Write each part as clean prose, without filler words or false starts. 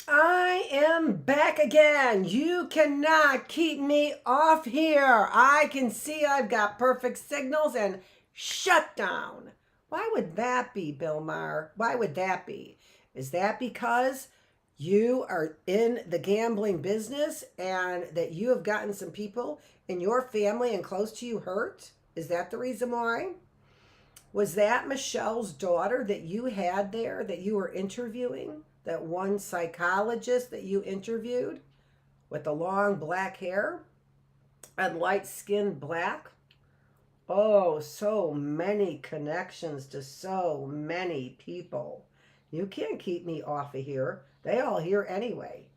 I am back again. You cannot keep me off here. I can see I've got perfect signals and shut down. Why would that be, Bill Maher? Why would that be? Is that because you are in the gambling business and that you have gotten some people in your family and close to you hurt? Is that the reason why? Was that Michelle's daughter that you had there that you were interviewing? That one psychologist that you interviewed with the long black hair and light skinned black? Oh, so many connections to so many people. You can't keep me off of here. They all here anyway.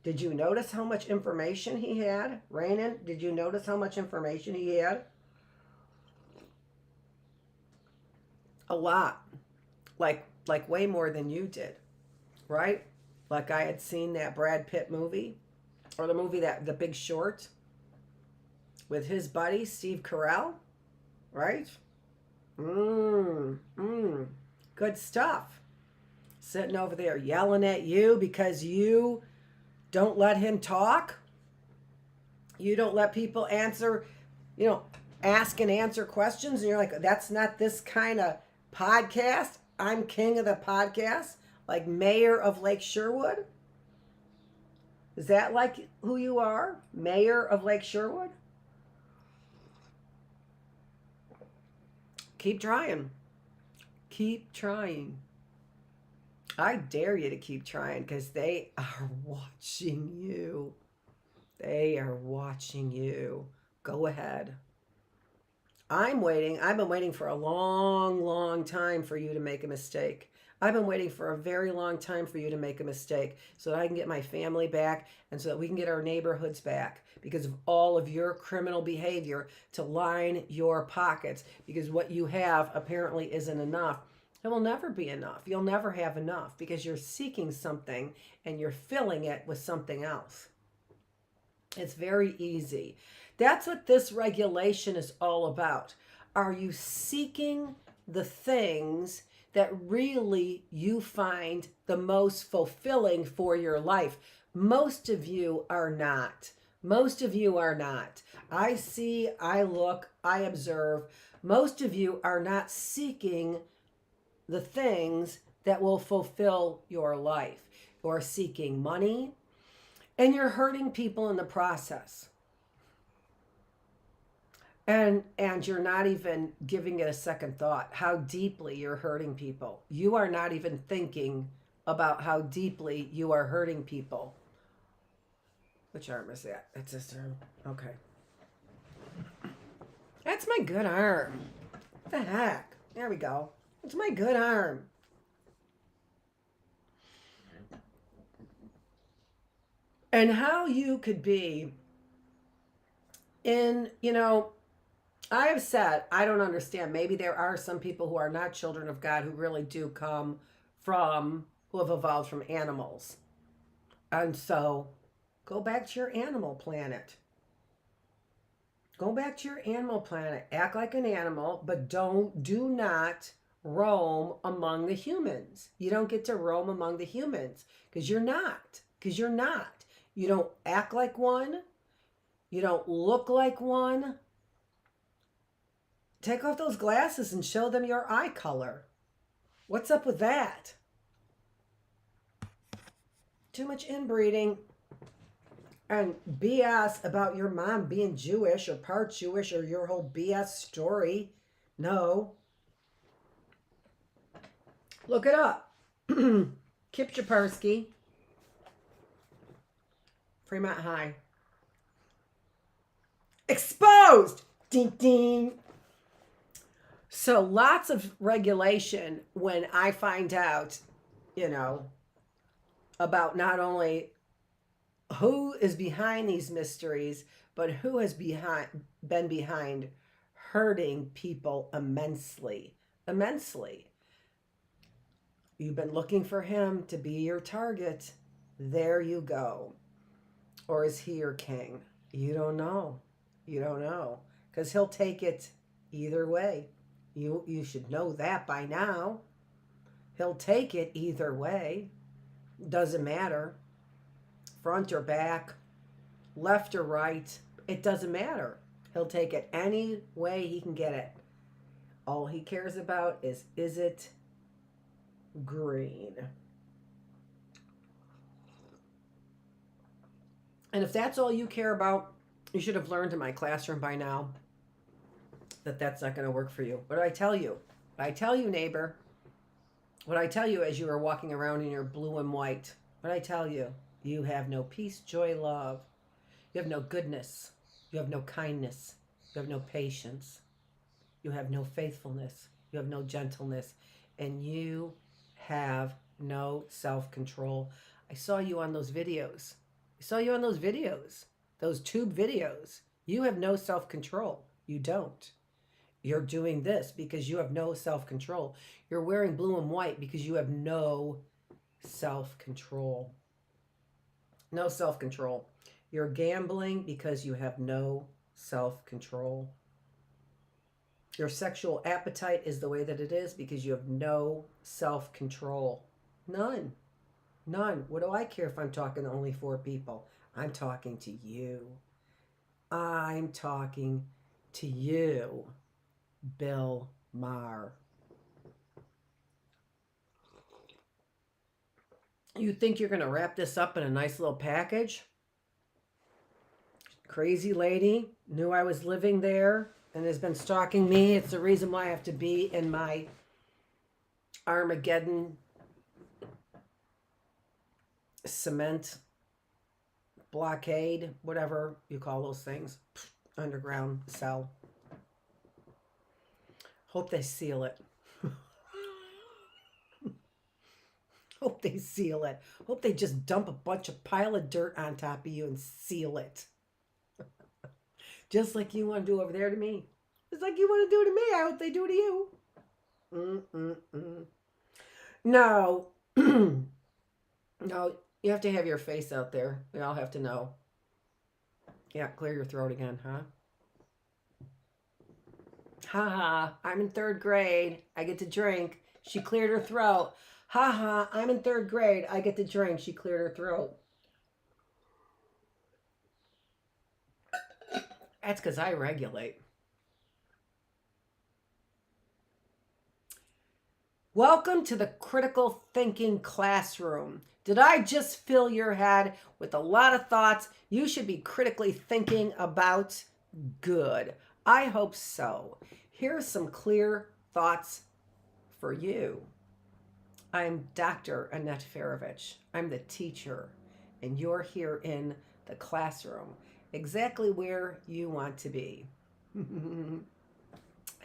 Did you notice how much information he had? Rainin, did you notice how much information he had? A lot. Like way more than you did, right? Like I had seen that Brad Pitt movie or the movie that The Big Short with his buddy Steve Carell, right? Mmm. Good stuff. Sitting over there yelling at you because you don't let him talk. You don't let people answer, you know, ask and answer questions. And you're like, that's not this kind of podcast. I'm king of the podcast, like mayor of Lake Sherwood. Is that like who you are? Mayor of Lake Sherwood? Keep trying. Keep trying. I dare you to keep trying because they are watching you. They are watching you. Go ahead. I'm waiting. I've been waiting for a long, long time for you to make a mistake. I've been waiting for a very long time for you to make a mistake so that I can get my family back and so that we can get our neighborhoods back because of all of your criminal behavior to line your pockets because what you have apparently isn't enough. It will never be enough. You'll never have enough because you're seeking something and you're filling it with something else. It's very easy. That's what this regulation is all about. Are you seeking the things that really you find the most fulfilling for your life? Most of you are not. Most of you are not. I see, I look, I observe. Most of you are not seeking the things that will fulfill your life. You're seeking money and you're hurting people in the process. And you're not even giving it a second thought how deeply you're hurting people. You are not even thinking about how deeply you are hurting people. Which arm is that? That's this arm. Okay. That's my good arm. What the heck? There we go. It's my good arm. And how you could be in, I have said, I don't understand. Maybe there are some people who are not children of God who really do come from, who have evolved from animals. And so go back to your animal planet. Go back to your animal planet. Act like an animal, but do not roam among the humans. You don't get to roam among the humans because you're not. Because you're not. You don't act like one. You don't look like one. Take off those glasses and show them your eye color. What's up with that? Too much inbreeding and BS about your mom being Jewish or part Jewish or your whole BS story. No. Look it up. Kip Chaparsky, Fremont High. Exposed! Ding, ding. So lots of regulation when I find out, about not only who is behind these mysteries, but who has been behind hurting people immensely. Immensely. You've been looking for him to be your target. There you go. Or is he your king? You don't know. You don't know. Because he'll take it either way. You should know that by now. He'll take it either way. Doesn't matter. Front or back, left or right, it doesn't matter. He'll take it any way he can get it. All he cares about is it green? And if that's all you care about, you should have learned in my classroom by now that that's not going to work for you. What do I tell you? What I tell you, neighbor, what I tell you as you are walking around in your blue and white, what I tell you, you have no peace, joy, love. You have no goodness. You have no kindness. You have no patience. You have no faithfulness. You have no gentleness. And you have no self-control. I saw you on those videos. I saw you on those videos, those tube videos. You have no self-control. You don't. You're doing this because you have no self-control. You're wearing blue and white because you have no self-control. No self-control. You're gambling because you have no self-control. Your sexual appetite is the way that it is because you have no self-control. None. None. What do I care if I'm talking to only 4 people? I'm talking to you. I'm talking to you, Bill Maher. You think you're going to wrap this up in a nice little package? Crazy lady knew I was living there and has been stalking me. It's the reason why I have to be in my Armageddon cement blockade, whatever you call those things, underground cell. Hope they seal it. Hope they seal it. Hope they just dump a bunch of pile of dirt on top of you and seal it. Just like you want to do over there to me. Just like you want to do to me, I hope they do to you. No. No, you have to have your face out there. We all have to know. Yeah, clear your throat again, huh? Ha ha, I'm in 3rd grade. I get to drink. She cleared her throat. Ha ha, I'm in 3rd grade. I get to drink. She cleared her throat. That's because I regulate. Welcome to the critical thinking classroom. Did I just fill your head with a lot of thoughts you should be critically thinking about? Good. I hope so. Here's some clear thoughts for you. I'm Dr. Annette Feravich. I'm the teacher, and you're here in the classroom, exactly where you want to be. And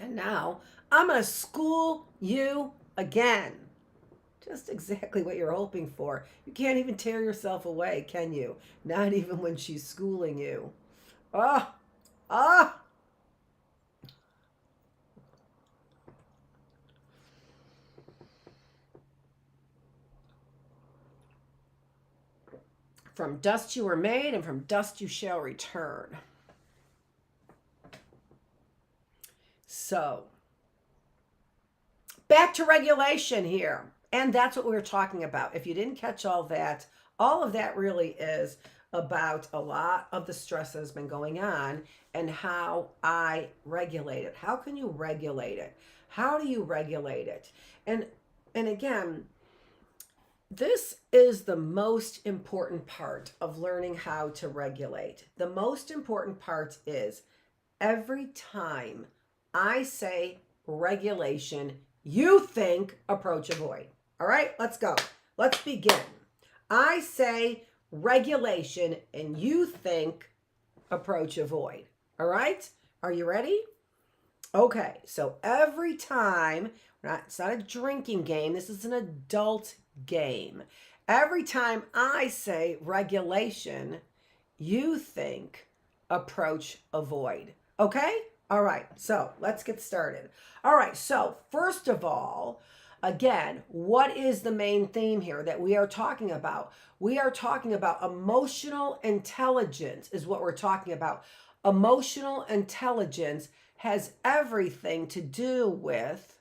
now I'm going to school you again. Just exactly what you're hoping for. You can't even tear yourself away, can you? Not even when she's schooling you. Ah, ah. From dust you were made, and from dust you shall return. So, back to regulation here. And that's what we were talking about. If you didn't catch all of that really is about a lot of the stress that has been going on and how I regulate it. How can you regulate it? How do you regulate it? And again, this is the most important part of learning how to regulate. The most important part is every time I say regulation, you think approach avoid. All right, let's go. Let's begin. I say regulation and you think approach avoid. All right, are you ready? Okay, so every time, it's not a drinking game, this is an adult game. Every time I say regulation, you think approach avoid. Okay? All right, so let's get started. All right, so first of all, again, what is the main theme here that we are talking about? We are talking about emotional intelligence is what we're talking about. Emotional intelligence has everything to do with,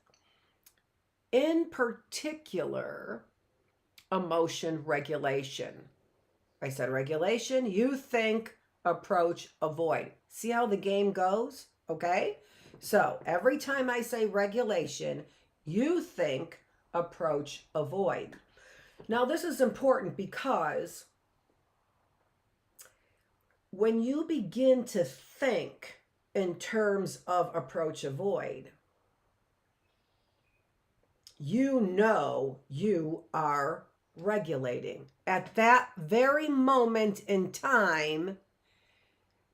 in particular, emotion regulation. I said regulation, you think, approach, avoid. See how the game goes? Okay? So every time I say regulation, you think, approach, avoid. Now, this is important because when you begin to think in terms of approach, avoid, you know you are regulating. At that very moment in time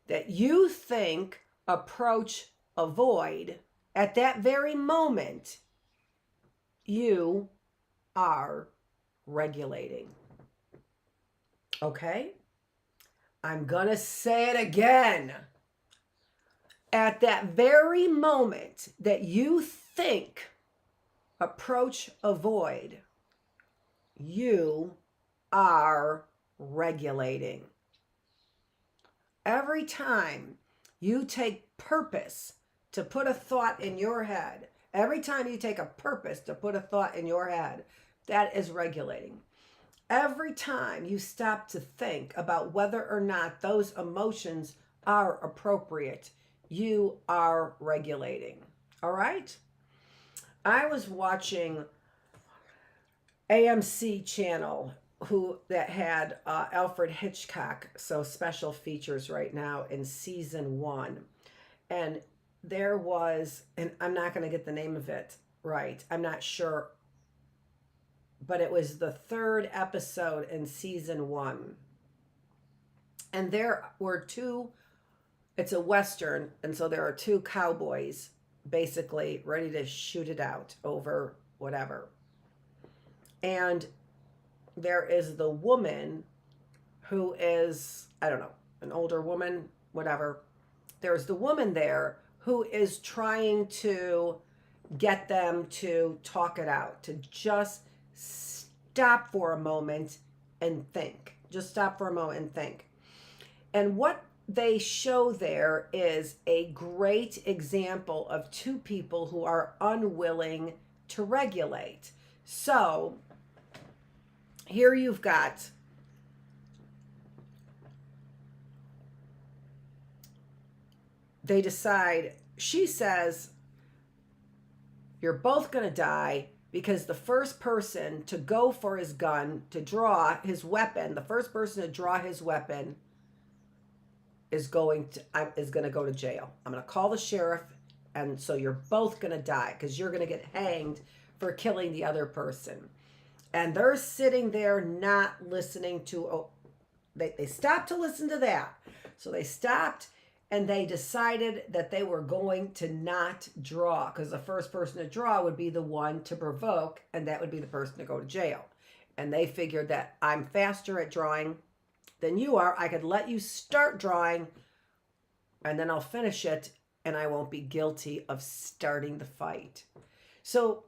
that you think, approach, avoid, at that very moment, you are regulating. Okay? I'm going to say it again. At that very moment that you think, approach, avoid, you are regulating. Every time you take purpose to put a thought in your head, every time you take a purpose to put a thought in your head, that is regulating. Every time you stop to think about whether or not those emotions are appropriate, you are regulating. All right? I was watching AMC channel that had Alfred Hitchcock, so special features right now in season 1. And there was, and I'm not going to get the name of it right, I'm not sure, but it was the 3rd episode in season 1. And there were 2, it's a Western, and so there are 2 cowboys basically ready to shoot it out over whatever. And there is the woman who is, I don't know, an older woman, whatever. There's the woman there who is trying to get them to talk it out, to just stop for a moment and think. Just stop for a moment and think. And what they show there is a great example of 2 people who are unwilling to regulate. So here you've got they decide, she says, you're both going to die because the first person to go for his gun, to draw his weapon, the first person to draw his weapon is going to go to jail. I'm going to call the sheriff, and so you're both going to die because you're going to get hanged for killing the other person. And they're sitting there not listening to, they stopped to listen to that. So they stopped and they decided that they were going to not draw because the first person to draw would be the one to provoke, and that would be the person to go to jail. And they figured that I'm faster at drawing than you are. I could let you start drawing and then I'll finish it and I won't be guilty of starting the fight. So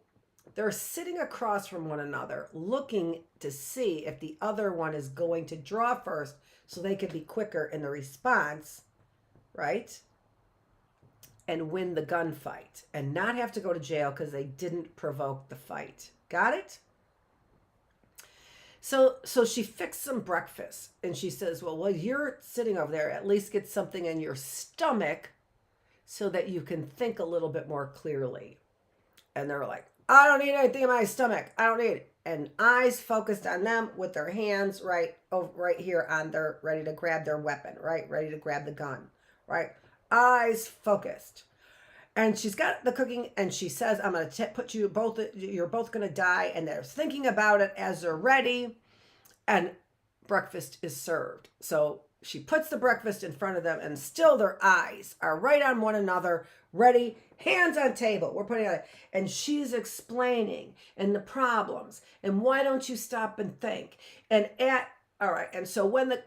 they're sitting across from one another looking to see if the other one is going to draw first so they could be quicker in the response, right? And win the gunfight and not have to go to jail because they didn't provoke the fight. Got it? So she fixed some breakfast and she says, well, while you're sitting over there, at least get something in your stomach so that you can think a little bit more clearly. And they're like, I don't need anything in my stomach. I don't need it. And eyes focused on them with their hands right here on their, ready to grab their weapon, right? Ready to grab the gun, right? Eyes focused. And she's got the cooking and she says, I'm going to put you both, you're both going to die. And they're thinking about it as they're ready. And breakfast is served. So she puts the breakfast in front of them and still their eyes are right on one another, ready, hands on table. We're putting it, and she's explaining and the problems and why don't you stop and think? And all right. And so when the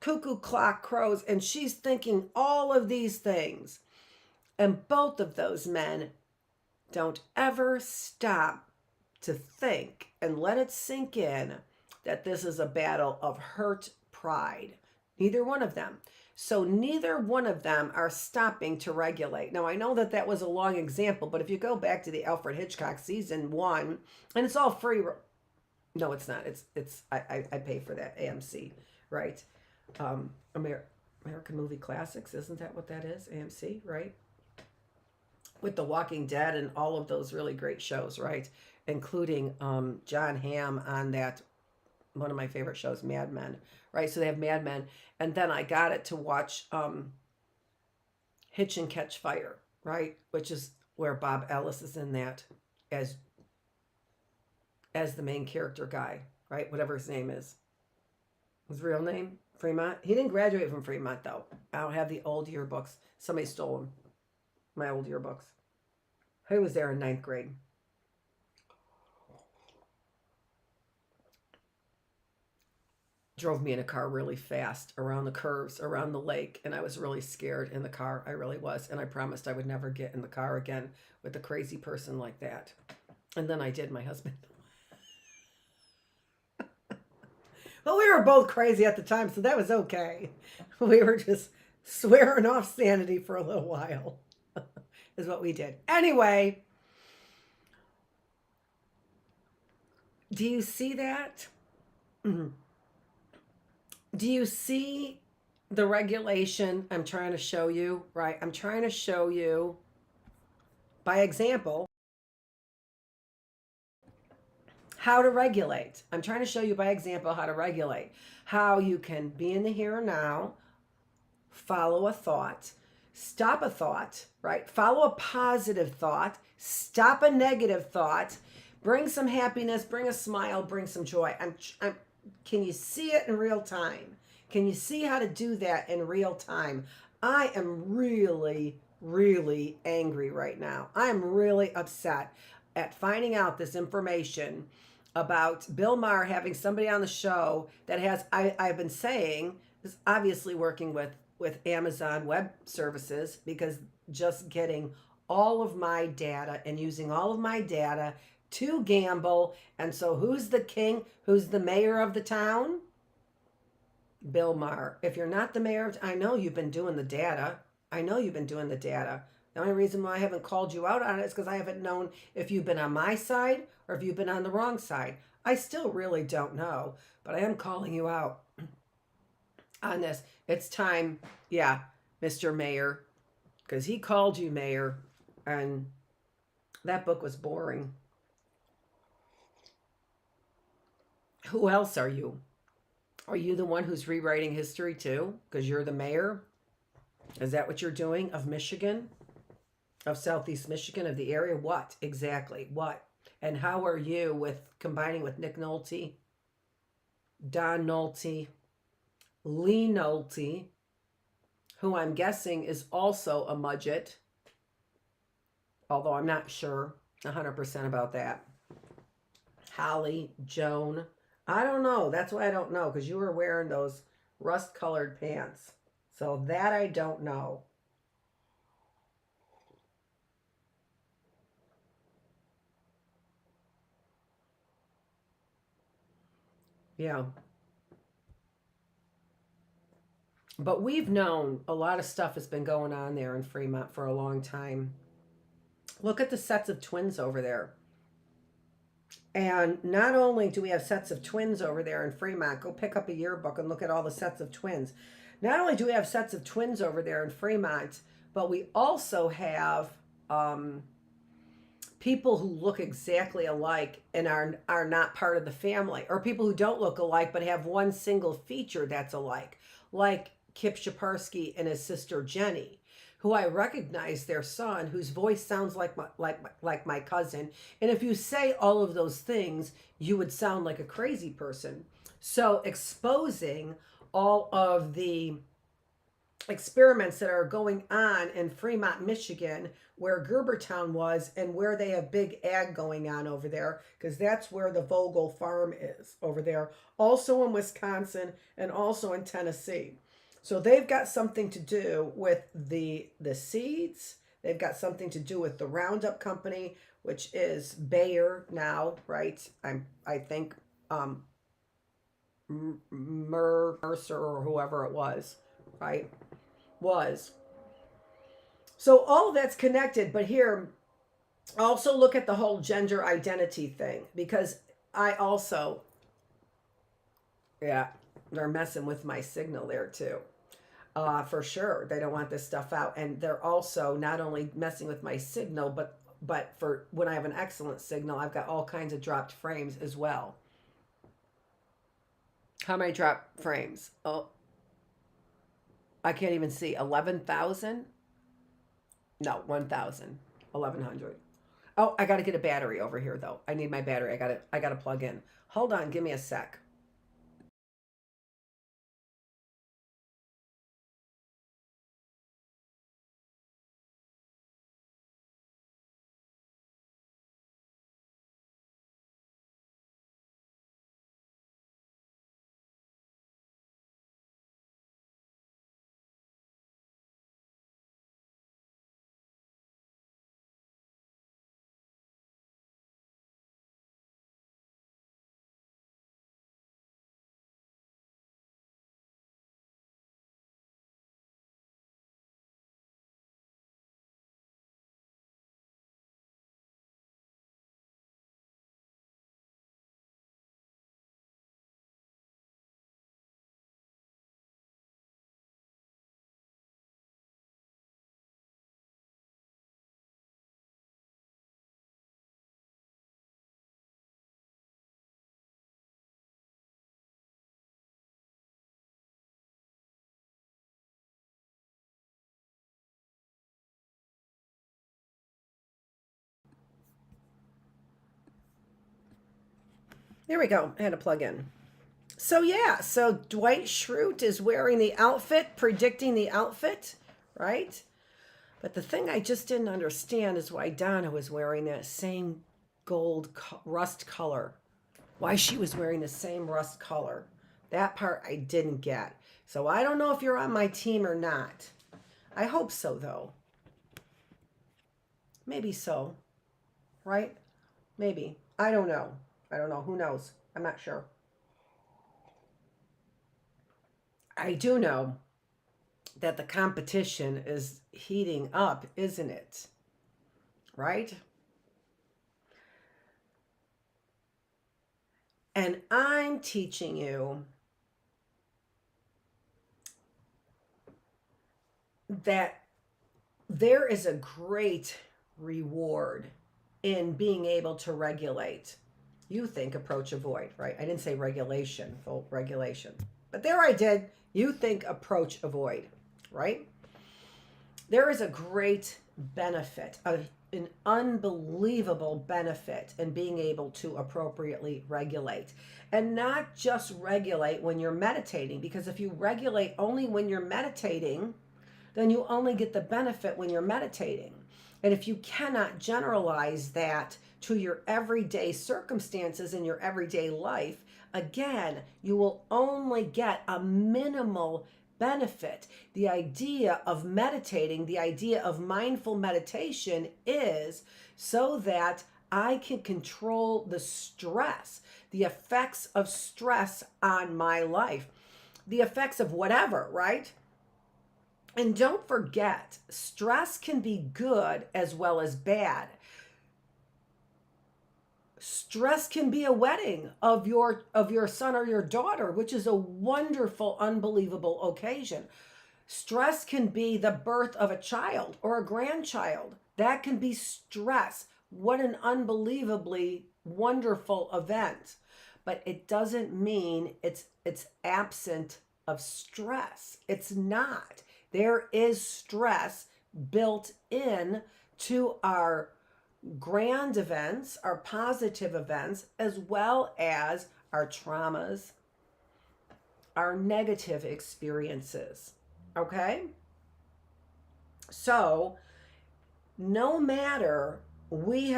cuckoo clock crows and she's thinking all of these things, and both of those men don't ever stop to think and let it sink in that this is a battle of hurt pride. Neither one of them. So neither one of them are stopping to regulate. Now, I know that that was a long example, but if you go back to the Alfred Hitchcock season 1, and it's all free No, it's not. I pay for that AMC, right? American Movie Classics, isn't that what that is? AMC, right? With The Walking Dead and all of those really great shows, right? Including John Hamm on that, one of my favorite shows, Mad Men, right? So they have Mad Men, and then I got it to watch Hitch and Catch Fire, right? Which is where Bob Ellis is in that as as the main character guy, right? Whatever his name is. His real name? Fremont? He didn't graduate from Fremont, though. I don't have the old yearbooks. Somebody stole them. My old yearbooks. He was there in ninth grade. Drove me in a car really fast around the curves, around the lake, and I was really scared in the car. I really was. And I promised I would never get in the car again with a crazy person like that. And then I did, my husband. Well, we were both crazy at the time, so that was okay. We were just swearing off sanity for a little while, is what we did. Anyway, do you see that? Do you see the regulation I'm trying to show you, right? I'm trying to show you by example how to regulate. I'm trying to show you by example how to regulate. How you can be in the here and now, follow a thought, stop a thought, right? Follow a positive thought, stop a negative thought, bring some happiness, bring a smile, bring some joy. Can you see it in real time? Can you see how to do that in real time? I am really, really angry right now. I am really upset at finding out this information about Bill Maher having somebody on the show that has, I've been saying, is obviously working with Amazon Web Services, because just getting all of my data and using all of my data to gamble. And so who's the king? Who's the mayor of the town? Bill Maher. If you're not the mayor of, I know you've been doing the data. I know you've been doing the data. The only reason why I haven't called you out on it is because I haven't known if you've been on my side or if you've been on the wrong side. I still really don't know, but I am calling you out on this. It's time, yeah, Mr. Mayor, because he called you mayor, and that book was boring. Who else are you? Are you the one who's rewriting history too? Because you're the mayor? Is that what you're doing of Michigan? Of Southeast Michigan, of the area? What exactly? What? And how are you with combining with Nick Nolte, Don Nolte, Lee Nolte, who I'm guessing is also a Mudget, although I'm not sure 100% about that. Holly, Joan, I don't know. That's why I don't know, because you were wearing those rust-colored pants. So that I don't know. Yeah. But we've known a lot of stuff has been going on there in Fremont for a long time. Look at the sets of twins over there. And not only do we have sets of twins over there in Fremont, go pick up a yearbook and look at all the sets of twins. Not only do we have sets of twins over there in Fremont, but we also have people who look exactly alike and are not part of the family, or people who don't look alike but have one single feature that's alike, like Kip Shaparsky and his sister Jenny, who I recognize their son, whose voice sounds like my cousin. And if you say all of those things, you would sound like a crazy person. So exposing all of the experiments that are going on in Fremont, Michigan, where Gerbertown was, and where they have big ag going on over there, because that's where the Vogel farm is over there, also in Wisconsin and also in Tennessee. So they've got something to do with the seeds. They've got something to do with the Roundup Company, which is Bayer now, right? I think Mercer or whoever it was, right? Was. So all of that's connected, but here also look at the whole gender identity thing, because I also, yeah, they're messing with my signal there too. For sure, they don't want this stuff out, and they're also not only messing with my signal, but for when I have an excellent signal, I've got all kinds of dropped frames as well. How many dropped frames? Oh, I can't even see. 11,000? No, 1,000. 1,100. Oh, I got to get a battery over here though. I need my battery. I got to plug in. Hold on, give me a sec. There we go. I had to plug in. So yeah, so Dwight Schrute is wearing the outfit, predicting the outfit, right? But the thing I just didn't understand is why Donna was wearing that same rust color. Why she was wearing the same rust color. That part I didn't get. So I don't know if you're on my team or not. I hope so though. Maybe so. Right? Maybe. I don't know. I don't know. Who knows? I'm not sure. I do know that the competition is heating up, isn't it? Right? And I'm teaching you that there is a great reward in being able to regulate. You think, approach, avoid, right? I didn't say regulation, full regulation. But there I did. You think, approach, avoid, right? There is a great benefit, an unbelievable benefit in being able to appropriately regulate. And not just regulate when you're meditating, because if you regulate only when you're meditating, then you only get the benefit when you're meditating. And if you cannot generalize that to your everyday circumstances in your everyday life, again, you will only get a minimal benefit. The idea of meditating, the idea of mindful meditation is so that I can control the stress, the effects of stress on my life, the effects of whatever, right? And don't forget, stress can be good as well as bad. Stress can be a wedding of your son or your daughter, which is a wonderful, unbelievable occasion. Stress can be the birth of a child or a grandchild. That can be stress. What an unbelievably wonderful event. But it doesn't mean it's absent of stress. It's not. There is stress built in to our grand events, our positive events, as well as our traumas, our negative experiences. Okay? So, no matter we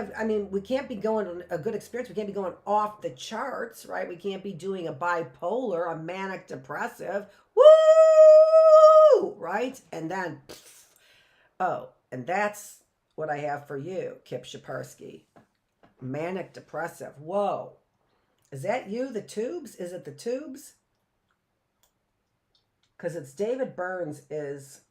can't be going on a good experience. We can't be going off the charts, right? We can't be doing a bipolar, a manic depressive. Woo! Right? And then, oh, and that's what I have for you, Kip Shaparsky. Manic depressive. Whoa. Is that you, the tubes? Is it the tubes? Because it's David Burns is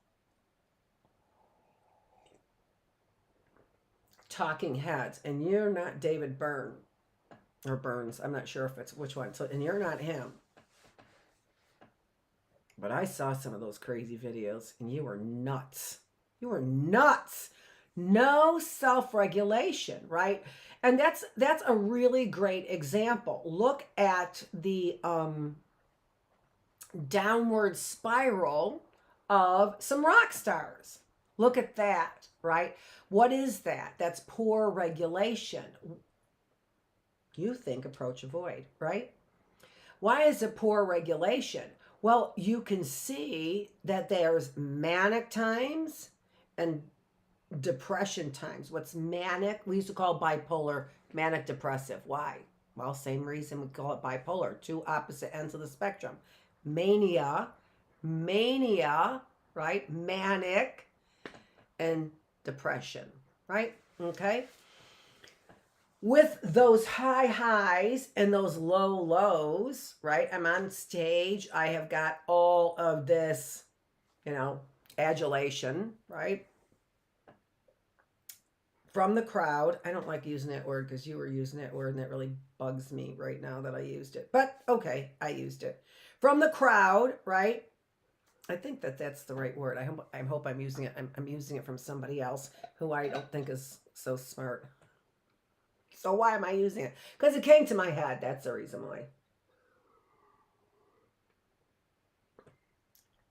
Talking Heads, and you're not David Byrne. or Burns. I'm not sure if it's which one. So, and you're not him. But I saw some of those crazy videos and you were nuts. You were nuts. No self-regulation, right? And that's a really great example. Look at the downward spiral of some rock stars. Look at that, right? What is that? That's poor regulation. You think approach avoid, right? Why is it poor regulation? Well, you can see that there's manic times and depression times. What's manic? We used to call bipolar manic depressive. Why? Well, same reason we call it bipolar, two opposite ends of the spectrum. Mania, right? Manic and depression, right? Okay. With those high highs and those low lows, right? I'm on stage. I have got all of this, adulation, right? From the crowd. I don't like using that word because you were using that word and that really bugs me right now that I used it. But okay, I used it. From the crowd, right? I think that's the right word. I hope I'm using it. I'm using it from somebody else who I don't think is so smart. So why am I using it? Because it came to my head. That's the reason why.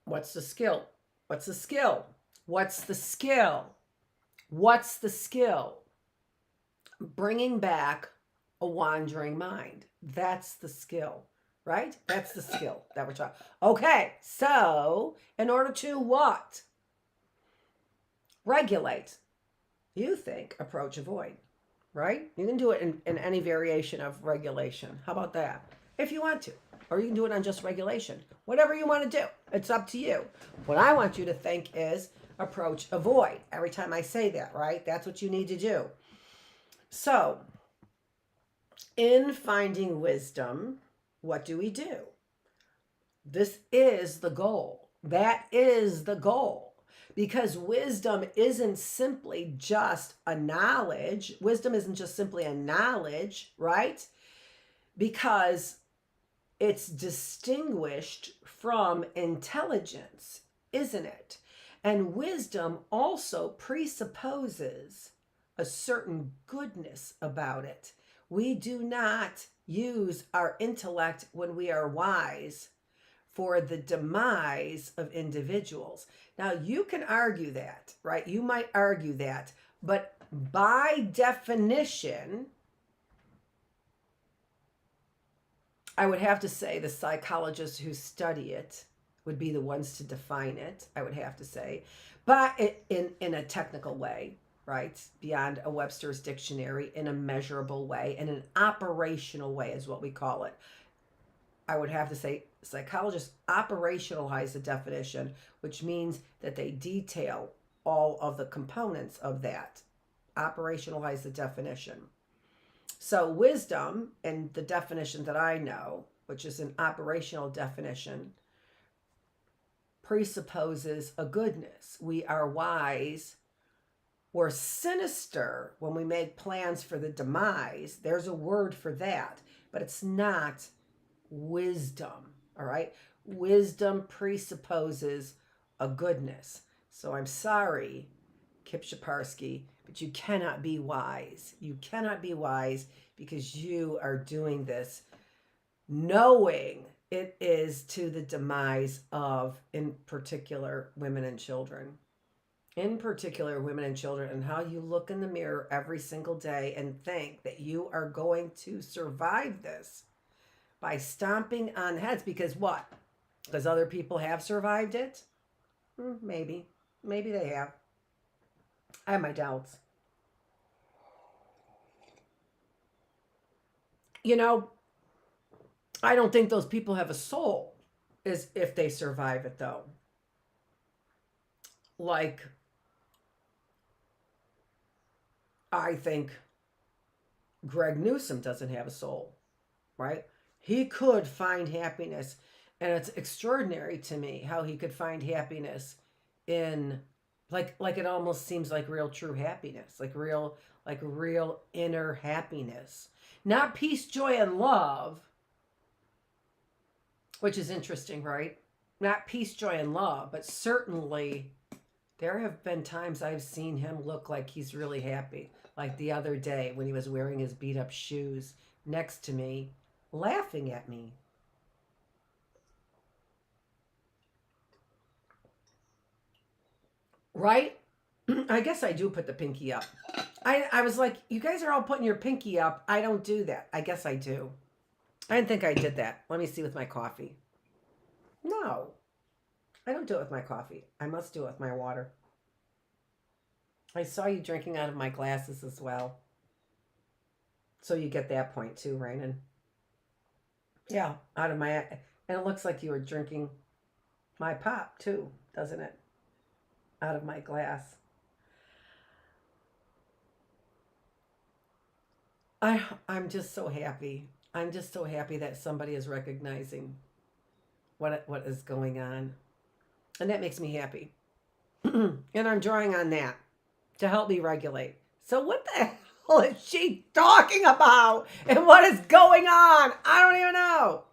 What's the skill? What's the skill? What's the skill? What's the skill? Bringing back a wandering mind. That's the skill, right? That's the skill that we're talking. Okay, so in order to what? Regulate. You think, approach, avoid, right? You can do it in any variation of regulation. How about that? If you want to. Or you can do it on just regulation. Whatever you want to do. It's up to you. What I want you to think is approach, avoid. Every time I say that, right? That's what you need to do. So, in finding wisdom, what do we do? This is the goal. That is the goal. Because wisdom isn't simply just a knowledge. Wisdom isn't just simply a knowledge, right? Because it's distinguished from intelligence, isn't it? And wisdom also presupposes a certain goodness about it. We do not use our intellect when we are wise for the demise of individuals. Now, you can argue that, right? You might argue that, but by definition, I would have to say the psychologists who study it would be the ones to define it, I would have to say, but in a technical way, right? Beyond a Webster's dictionary, in a measurable way, in an operational way is what we call it. I would have to say psychologists operationalize the definition, which means that they detail all of the components of that. Operationalize the definition. So wisdom, and the definition that I know, which is an operational definition, presupposes a goodness. We are wise. We're sinister when we make plans for the demise. There's a word for that, but it's not wisdom, all right? Wisdom presupposes a goodness. So I'm sorry, Kip Shaparsky, but you cannot be wise. You cannot be wise because you are doing this knowing it is to the demise of, in particular, women and children. In particular, women and children, and how you look in the mirror every single day and think that you are going to survive this by stomping on heads. Because what? Because other people have survived it? Maybe. Maybe they have. I have my doubts. I don't think those people have a soul, is if they survive it, though. Like, I think Greg Newsom doesn't have a soul, right? He could find happiness, and it's extraordinary to me how he could find happiness in like it almost seems like real true happiness, like real inner happiness. Not peace, joy, and love, which is interesting, right? Not peace, joy, and love, but certainly there have been times I've seen him look like he's really happy. Like the other day when he was wearing his beat up shoes next to me, laughing at me. Right? I guess I do put the pinky up. I was like, you guys are all putting your pinky up. I don't do that. I guess I do. I didn't think I did that. Let me see with my coffee. No, I don't do it with my coffee. I must do it with my water. I saw you drinking out of my glasses as well. So you get that point too, Rainin. Yeah, out of my... And it looks like you were drinking my pop too, doesn't it? Out of my glass. I'm just so happy. I'm just so happy that somebody is recognizing what is going on. And that makes me happy. And I'm drawing on that to help me regulate. So what the hell is she talking about? And what is going on? I don't even know.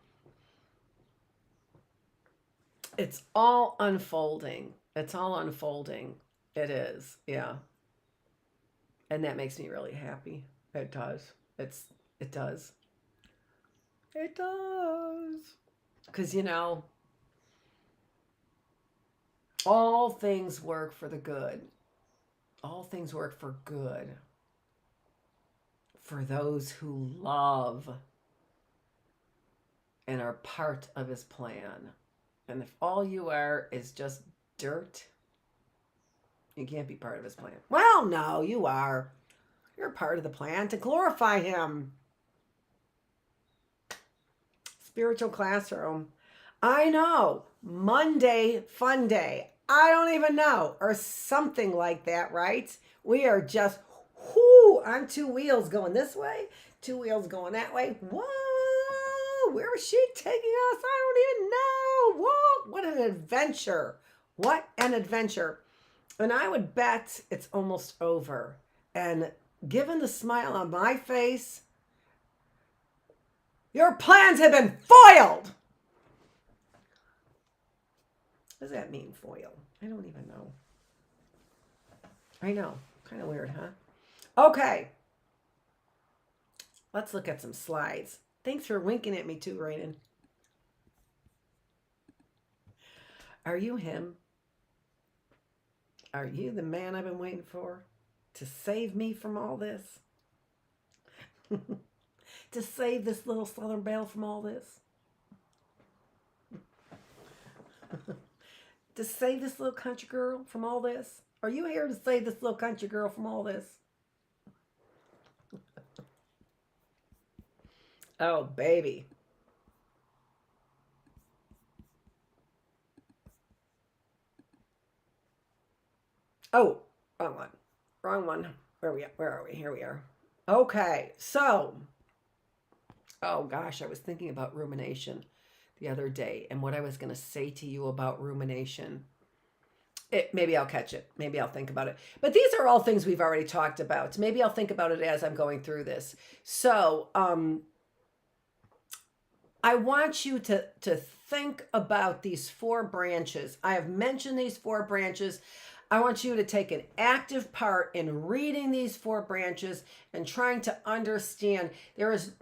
It's all unfolding. It's all unfolding. It is. Yeah. And that makes me really happy. It does. It does. It does. Because, you know, all things work for the good. All things work for good. For those who love and are part of his plan. And if all you are is just dirt, you can't be part of his plan. Well, no, you are. You're part of the plan to glorify him. Spiritual classroom. I know. Monday, fun day. I don't even know. Or something like that, right? We are just on two wheels going this way, two wheels going that way. Whoa, where is she taking us? I don't even know. Whoa, what an adventure. What an adventure. And I would bet it's almost over. And given the smile on my face, your plans have been foiled. What does that mean, foil? I don't even know. I know. Kind of weird, huh? Okay. Let's look at some slides. Thanks for winking at me too, Rainin. Are you him? Are you the man I've been waiting for? To save me from all this? To save this little Southern Belle from all this? To save this little country girl from all this? Are you here to save this little country girl from all this? Oh, baby. Oh, wrong one. Wrong one. Where are we? Here we are. Okay, so, oh gosh, I was thinking about rumination the other day and what I was going to say to you about rumination. Maybe I'll catch it. Maybe I'll think about it. But these are all things we've already talked about. Maybe I'll think about it as I'm going through this. So, I want you to think about these 4 branches. I have mentioned these 4 branches. I want you to take an active part in reading these 4 branches and trying to understand. There is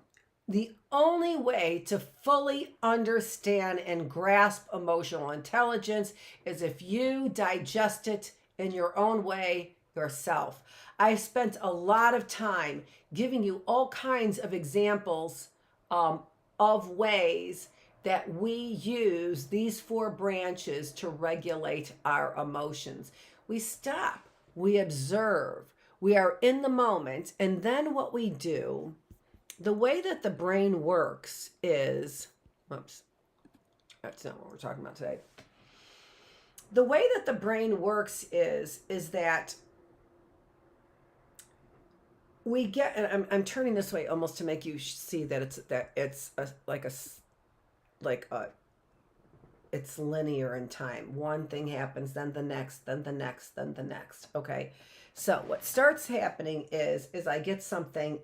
the only way to fully understand and grasp emotional intelligence is if you digest it in your own way yourself. I spent a lot of time giving you all kinds of examples of ways that we use these 4 branches to regulate our emotions. We stop, we observe, we are in the moment, and then what we do, the way that the brain works is, oops, that's not what we're talking about today. The way that the brain works is that we get, and I'm turning this way almost to make you see that it's linear in time. One thing happens, then the next, then the next, then the next. Okay. So what starts happening is I get something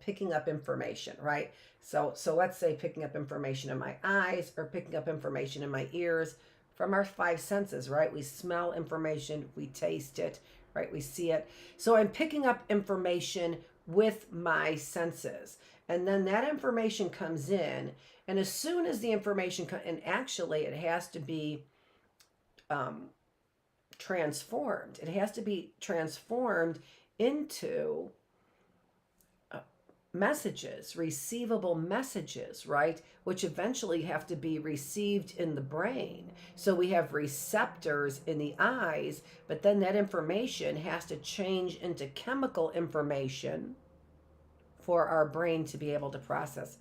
picking up information, right? So let's say picking up information in my eyes or picking up information in my ears from our five senses, right? We smell information, we taste it, right? We see it. So I'm picking up information with my senses. And then that information comes in, and as soon as the information and actually it has to be transformed. It has to be transformed into messages, receivable messages, right? Which eventually have to be received in the brain. So we have receptors in the eyes, but then that information has to change into chemical information for our brain to be able to process.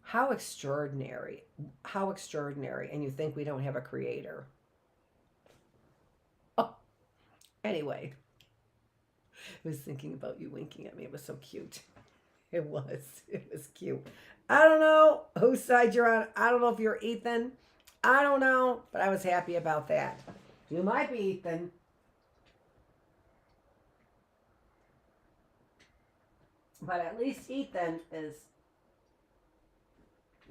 How extraordinary. How extraordinary. And you think we don't have a creator. Oh, anyway, I was thinking about you winking at me. It was so cute. It was cute. I don't know whose side you're on. I don't know if you're Ethan. I don't know, but I was happy about that. You might be Ethan. But at least Ethan is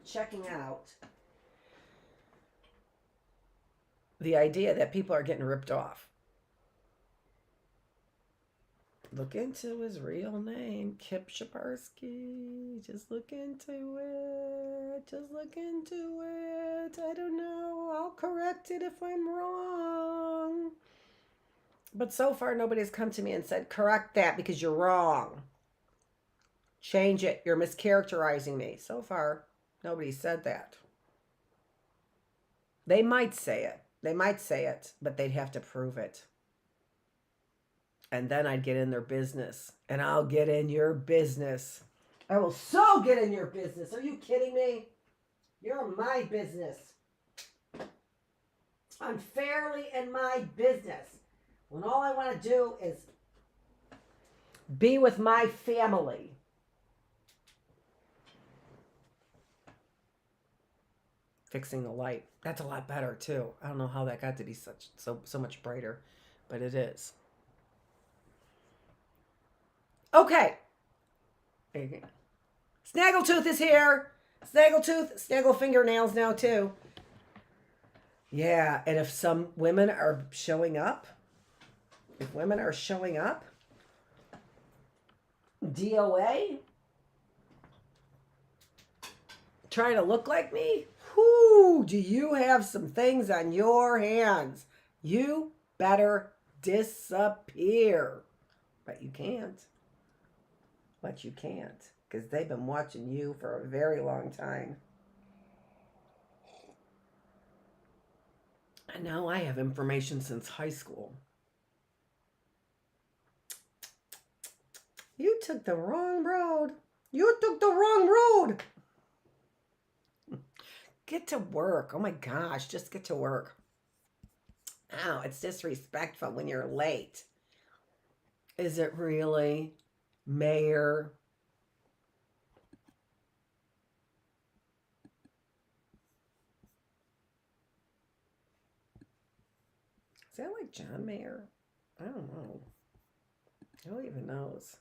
checking out the idea that people are getting ripped off. Look into his real name, Kip Shaparsky. Just look into it. Just look into it. I don't know. I'll correct it if I'm wrong. But so far, nobody's come to me and said, correct that because you're wrong. Change it. You're mischaracterizing me. So far, nobody said that. They might say it. They might say it, but they'd have to prove it. And then I'd get in their business. And I'll get in your business. I will so get in your business. Are you kidding me? You're my business. I'm fairly in my business. When all I want to do is be with my family. Fixing the light. That's a lot better too. I don't know how that got to be so much brighter, but it is. Okay. Snaggletooth is here. Snaggletooth, snaggle fingernails now too. Yeah, and if some women are showing up, DOA, trying to look like me, whoo, do you have some things on your hands? You better disappear. But you can't. But you can't, because they've been watching you for a very long time. And now I have information since high school. You took the wrong road. You took the wrong road. Get to work. Oh my gosh, just get to work. Ow, it's disrespectful when you're late. Is it really? Mayor. Is that like John Mayer? I don't know. Who even knows?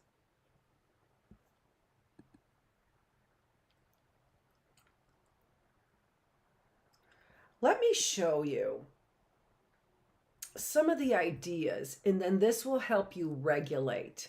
Let me show you some of the ideas, and then this will help you regulate.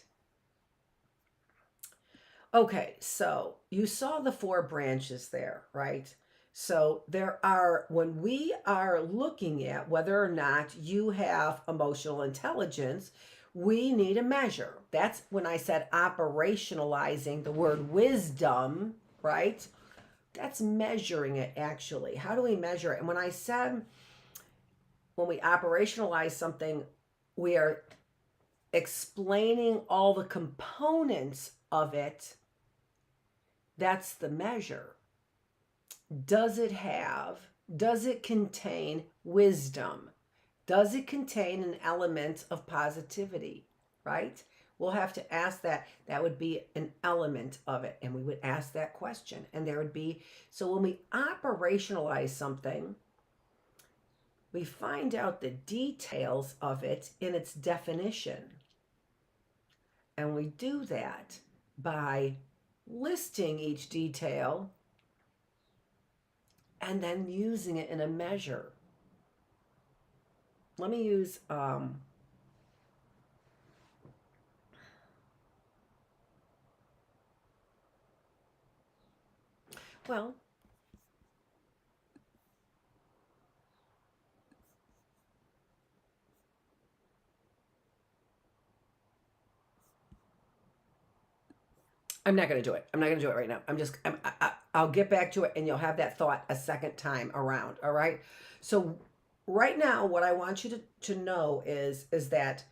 Okay, so you saw the 4 branches there, right? So there are, when we are looking at whether or not you have emotional intelligence, we need a measure. That's when I said operationalizing the word wisdom, right? That's measuring it actually. How do we measure it? And when I said, when we operationalize something, we are explaining all the components of it. That's the measure. Does it contain wisdom? Does it contain an element of positivity, right? We'll have to ask that. That would be an element of it. And we would ask that question. And there would be, so when we operationalize something, we find out the details of it in its definition. And we do that by listing each detail and then using it in a measure. Let me use, well, I'm not going to do it. I'm not going to do it right now. I'll get back to it and you'll have that thought a second time around. All right. So right now, what I want you to know is that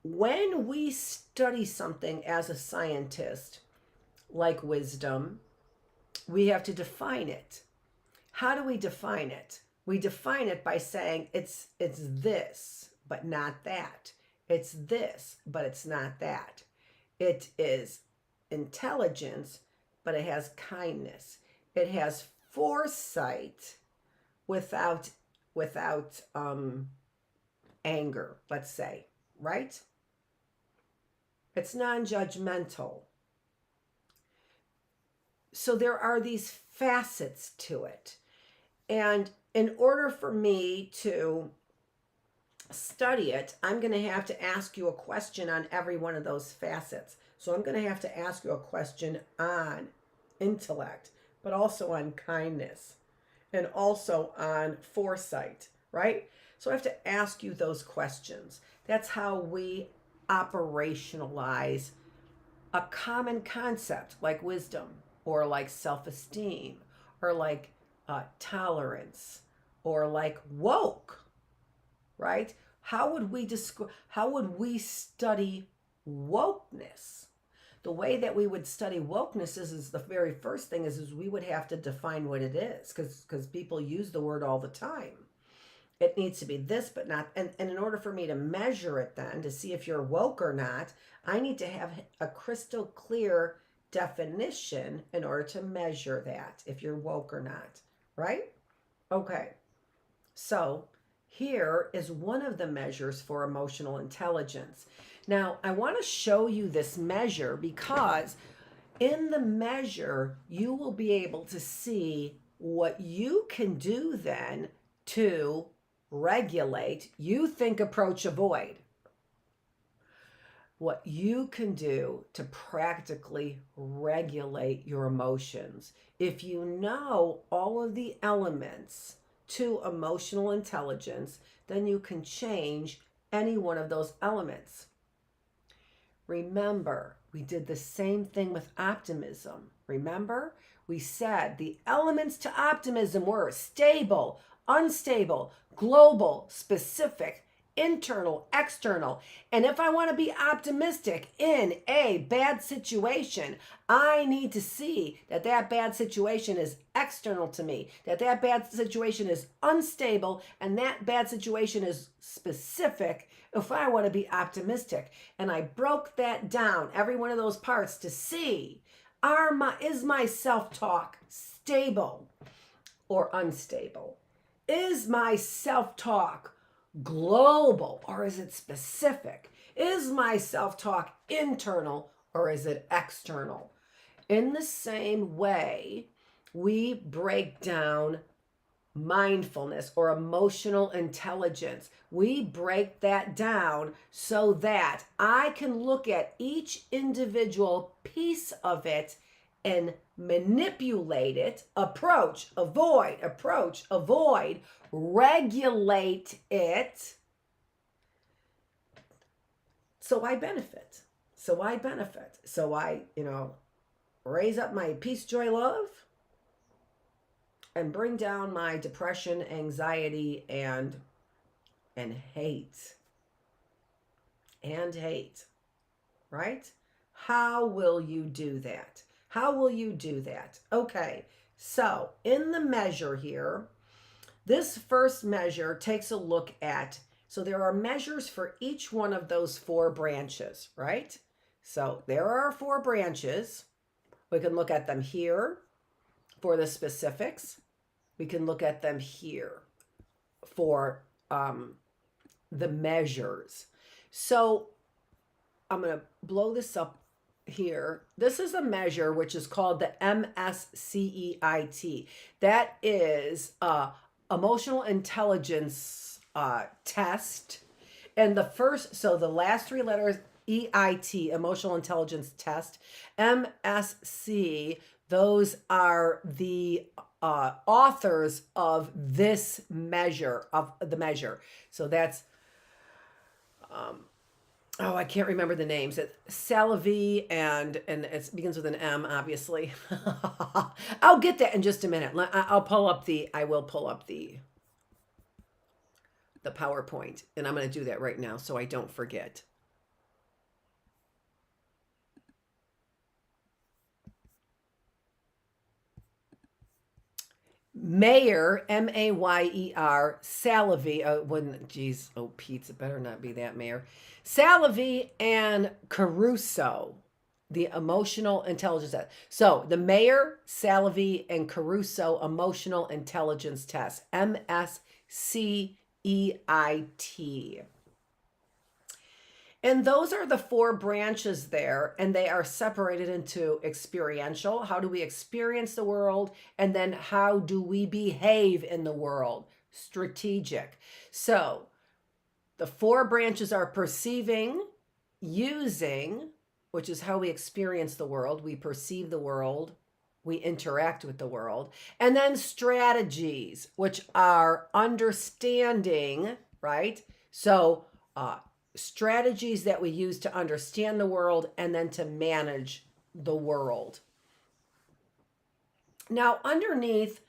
when we study something as a scientist, like wisdom, we have to define it. How do we define it? We define it by saying it's this, but not that. It's this, but it's not that. It is intelligence, but it has kindness. It has foresight without anger, let's say, right? It's non-judgmental. So there are these facets to it. And in order for me to study it, I'm going to have to ask you a question on every one of those facets. So I'm going to have to ask you a question on intellect, but also on kindness and also on foresight, right? So I have to ask you those questions. That's how we operationalize a common concept like wisdom or like self-esteem or like tolerance or like woke, right? How would we study wokeness? The way that we would study wokeness is the very first thing is we would have to define what it is, because people use the word all the time. It needs to be this, but not, and in order for me to measure it then, to see if you're woke or not, I need to have a crystal clear definition in order to measure that, if you're woke or not, right? Okay, so here is one of the measures for emotional intelligence. Now, I want to show you this measure because in the measure, you will be able to see what you can do then to regulate. You think, approach, avoid. What you can do to practically regulate your emotions. If you know all of the elements to emotional intelligence, then you can change any one of those elements. Remember, we did the same thing with optimism. Remember, we said the elements to optimism were stable, unstable, global, specific, internal, external. And if I want to be optimistic in a bad situation, I need to see that that bad situation is external to me, that that bad situation is unstable, and that bad situation is specific if I want to be optimistic. And I broke that down, every one of those parts, to see, is my self-talk stable or unstable? Is my self-talk global or is it specific? Is my self-talk internal or is it external? In the same way, we break down mindfulness or emotional intelligence. We break that down so that I can look at each individual piece of it and manipulate it, approach, avoid, regulate it. So I benefit. So I, raise up my peace, joy, love, and bring down my depression, anxiety, and hate. And hate, right? How will you do that? How will you do that? Okay, so in the measure here, this first measure takes a look at, so there are measures for each one of those 4 branches, right? So there are 4 branches. We can look at them here for the specifics. We can look at them here for the measures. So I'm going to blow this up here, this is a measure which is called the MSCEIT. That is emotional intelligence test. And the last three letters, EIT, emotional intelligence test, MSC, those are the authors of this measure, of the measure. So that's, I can't remember the names. It's Salovey and it begins with an M, obviously. I'll get that in just a minute. I will pull up the PowerPoint, and I'm going to do that right now so I don't forget. Mayer, Mayer, Salovey, Pete's, it better not be that Mayer. Salovey and Caruso, the emotional intelligence test. So the Mayer, Salovey, and Caruso emotional intelligence test, MSCEIT. And those are the four branches there, and they are separated into experiential. How do we experience the world? And then how do we behave in the world? Strategic. So the four branches are perceiving, using, which is how we experience the world. We perceive the world. We interact with the world. And then strategies, which are understanding, right? So, strategies that we use to understand the world and then to manage the world. Now, underneath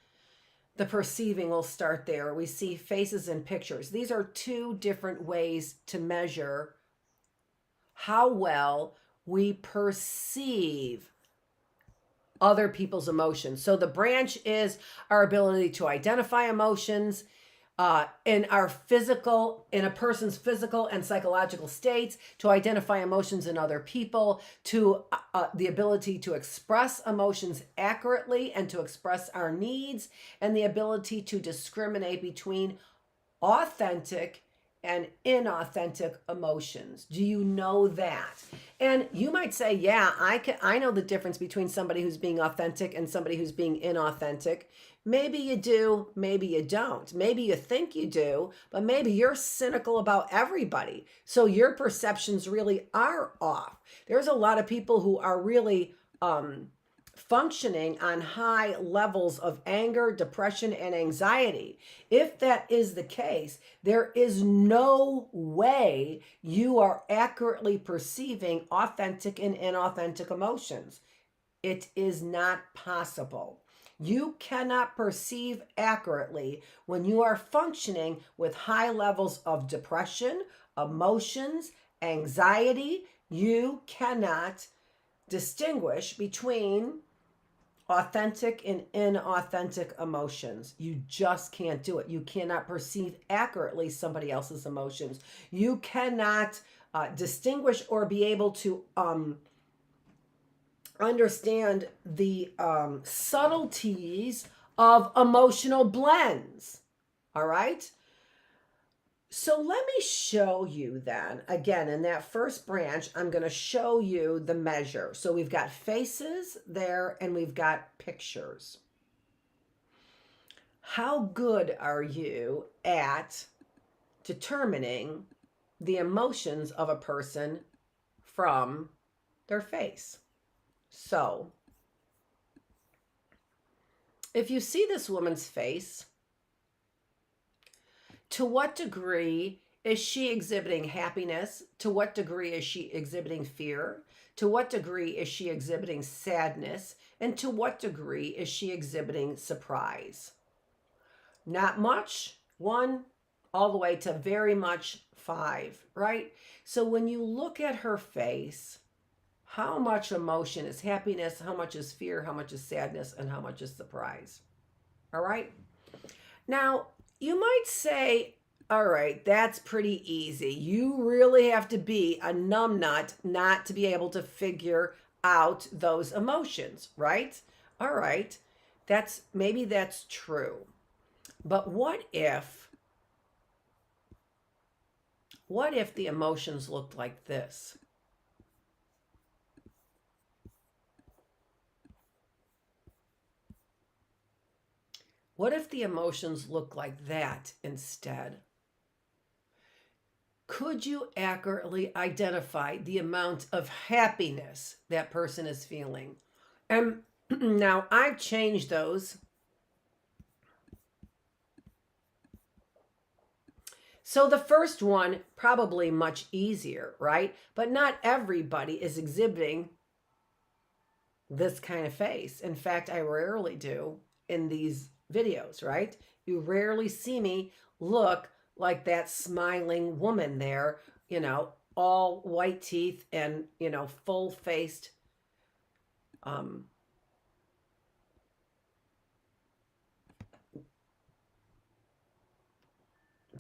the perceiving, we'll start there. We see faces and pictures. These are two different ways to measure how well we perceive other people's emotions. So the branch is our ability to identify emotions in a person's physical and psychological states, to identify emotions in other people, to the ability to express emotions accurately and to express our needs, and the ability to discriminate between authentic and inauthentic emotions. Do you know that? And you might say, yeah, I know the difference between somebody who's being authentic and somebody who's being inauthentic. Maybe you do, maybe you don't. Maybe you think you do, but maybe you're cynical about everybody. So your perceptions really are off. There's a lot of people who are really functioning on high levels of anger, depression, and anxiety. If that is the case, there is no way you are accurately perceiving authentic and inauthentic emotions. It is not possible. You cannot perceive accurately when you are functioning with high levels of depression, emotions, anxiety. You cannot distinguish between authentic and inauthentic emotions. You just can't do it. You cannot perceive accurately somebody else's emotions. You cannot distinguish or be able to understand the subtleties of emotional blends. All right? So let me show you then, again, in that first branch, I'm going to show you the measure. So we've got faces there and we've got pictures. How good are you at determining the emotions of a person from their face? So if you see this woman's face, to what degree is she exhibiting happiness? To what degree is she exhibiting fear? To what degree is she exhibiting sadness? And to what degree is she exhibiting surprise? Not much, 1, all the way to very much 5, right? So when you look at her face, how much emotion is happiness? How much is fear? How much is sadness? And how much is surprise? All right? Now, you might say, all right, that's pretty easy. You really have to be a numbnut not to be able to figure out those emotions, right? All right, maybe that's true. But what if the emotions looked like this? What if the emotions look like that instead? Could you accurately identify the amount of happiness that person is feeling? And now I've changed those. So the first one, probably much easier, right? But not everybody is exhibiting this kind of face. In fact, I rarely do in these videos, right? You rarely see me look like that smiling woman there, all white teeth and, full-faced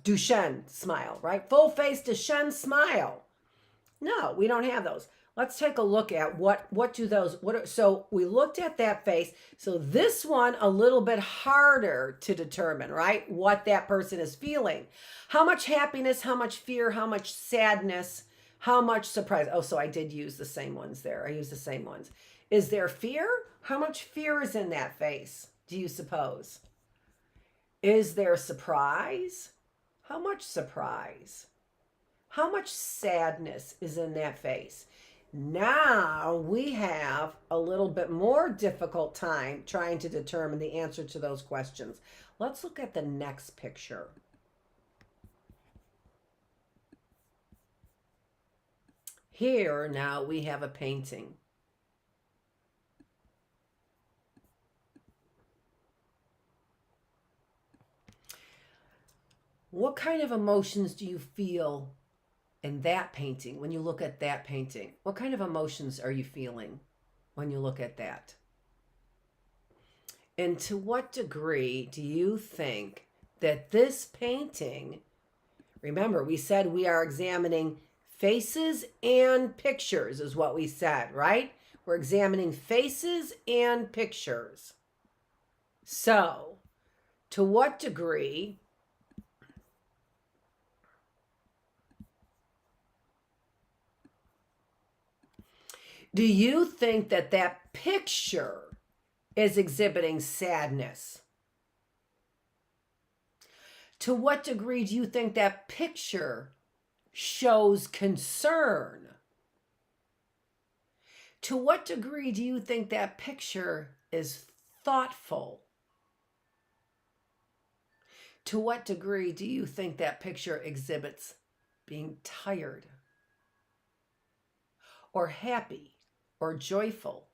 Duchenne smile, right? Full-faced Duchenne smile. No, we don't have those. Let's take a look at what do those, so we looked at that face. So this one, a little bit harder to determine, right? What that person is feeling. How much happiness, how much fear, how much sadness, how much surprise. Oh, so I did use the same ones there. I used the same ones. Is there fear? How much fear is in that face, do you suppose? Is there surprise? How much surprise? How much sadness is in that face? Now we have a little bit more difficult time trying to determine the answer to those questions. Let's look at the next picture. Here now we have a painting. What kind of emotions do you feel in that painting when you look at that painting? What kind of emotions are you feeling when you look at that? And to what degree do you think that this painting, remember we said we are examining faces and pictures is what we said, right? We're examining faces and pictures. So, to what degree do you think that that picture is exhibiting sadness? To what degree do you think that picture shows concern? To what degree do you think that picture is thoughtful? To what degree do you think that picture exhibits being tired or happy? Or joyful,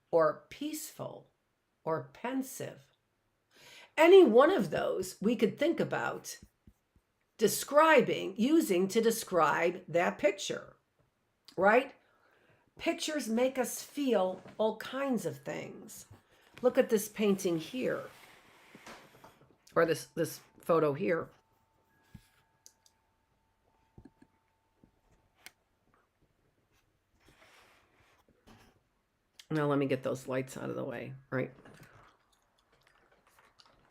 or peaceful, or pensive? Any one of those we could think about using to describe that picture, right? Pictures make us feel all kinds of things. Look at this painting here, or this photo here. Now let me get those lights out of the way, right?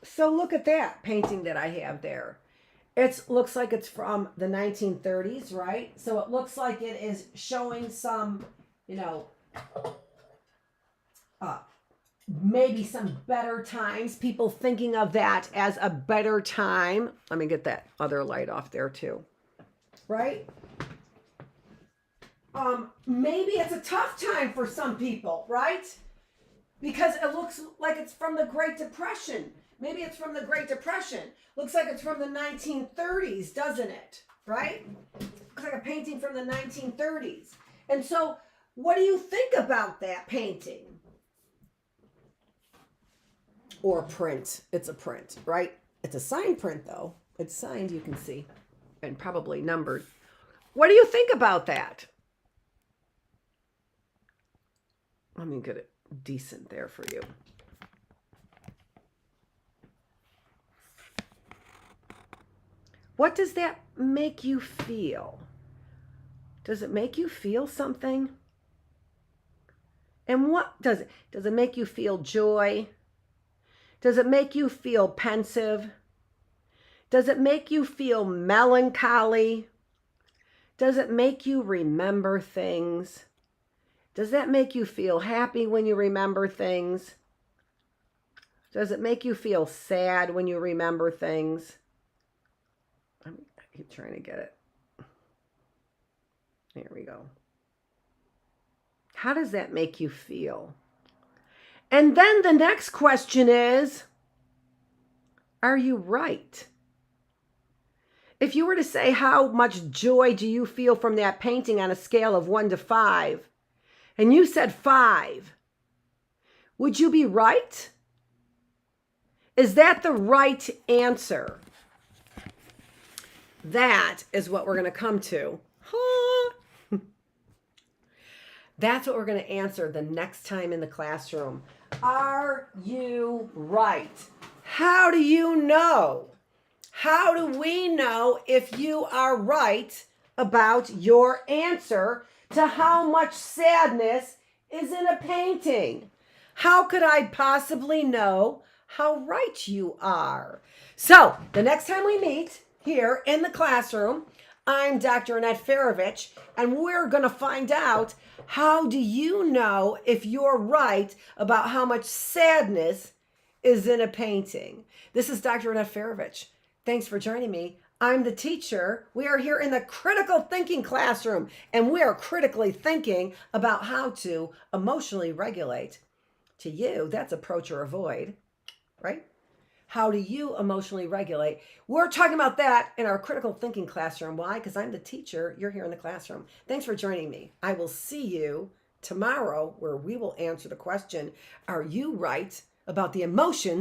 So look at that painting that I have there. It looks like it's from the 1930s, right? So it looks like it is showing some, maybe some better times, people thinking of that as a better time. Let me get that other light off there too, right? Maybe it's a tough time for some people, right? Because it looks like it's from the Great Depression. Maybe it's from the Great Depression. Looks like it's from the 1930s, doesn't it? Right? Looks like a painting from the 1930s. And so, what do you think about that painting? Or print. It's a print, right? It's a signed print, though. It's signed, you can see, and probably numbered. What do you think about that? Let me get it decent there for you. What does that make you feel? Does it make you feel something? And what does it? Does it make you feel joy? Does it make you feel pensive? Does it make you feel melancholy? Does it make you remember things? Does that make you feel happy when you remember things? Does it make you feel sad when you remember things? I keep trying to get it. There we go. How does that make you feel? And then the next question is, are you right? If you were to say how much joy do you feel from that painting on a scale of 1 to 5, and you said 5, would you be right? Is that the right answer? That is what we're going to come to. That's what we're going to answer the next time in the classroom. Are you right? How do you know? How do we know if you are right about your answer to how much sadness is in a painting? How could I possibly know how right you are? So, the next time we meet here in the classroom, I'm Dr. Annette Feravich, and we're going to find out, how do you know if you're right about how much sadness is in a painting? This is Dr. Annette Feravich. Thanks for joining me. I'm the teacher. We are here in the critical thinking classroom, and we are critically thinking about how to emotionally regulate. To you, that's approach or avoid, right? How do you emotionally regulate? We're talking about that in our critical thinking classroom. Why? Because I'm the teacher. You're here in the classroom. Thanks for joining me. I will see you tomorrow, where we will answer the question, are you right about the emotions